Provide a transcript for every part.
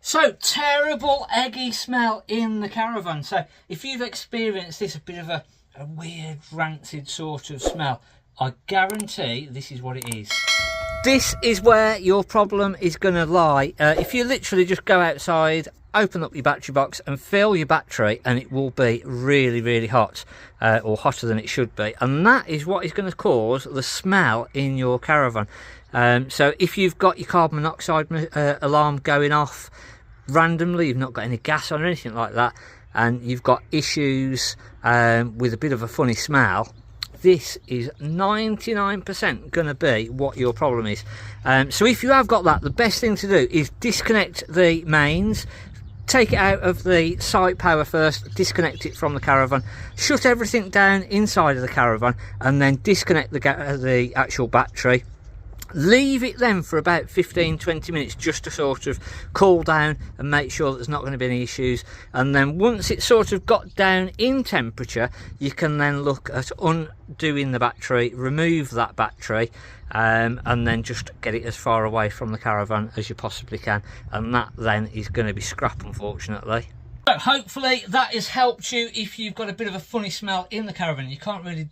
So, terrible eggy smell in the Caravan. So, if you've experienced this, a bit of a weird, rancid sort of smell, I guarantee this is what it is. This is where your problem is going to lie. If you literally just go outside, open up your battery box and fill your battery, and it will be really, really hot, or hotter than it should be. And that is what is going to cause the smell in your Caravan. So if you've got your carbon monoxide alarm going off randomly, you've not got any gas on or anything like that, and you've got issues with a bit of a funny smell, this is 99% going to be what your problem is. So if you have got that, the best thing to do is disconnect the mains, take it out of the site power first, disconnect it from the Caravan, shut everything down inside of the Caravan, and then disconnect the actual battery. Leave it then for about 15-20 minutes just to sort of cool down and make sure that there's not going to be any issues. And then once it's sort of got down in temperature, you can then look at undoing the battery, remove that battery, and then just get it as far away from the Caravan as you possibly can. And that then is going to be scrap, unfortunately. So hopefully that has helped you if you've got a bit of a funny smell in the Caravan. You can't really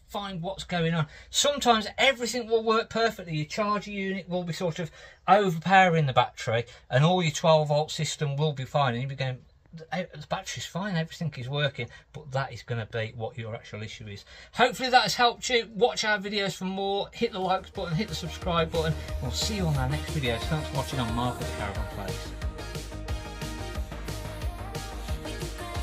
find what's going on. Sometimes everything will work perfectly. Your charger unit will be sort of overpowering the battery, and all your 12-volt system will be fine, and you'll be going, the battery's fine, everything is working, but that is going to be what your actual issue is. Hopefully that has helped you. Watch our videos for more. Hit the like button, hit the subscribe button. We'll see you on our next video. Thanks for watching on Mark at the Caravan Place.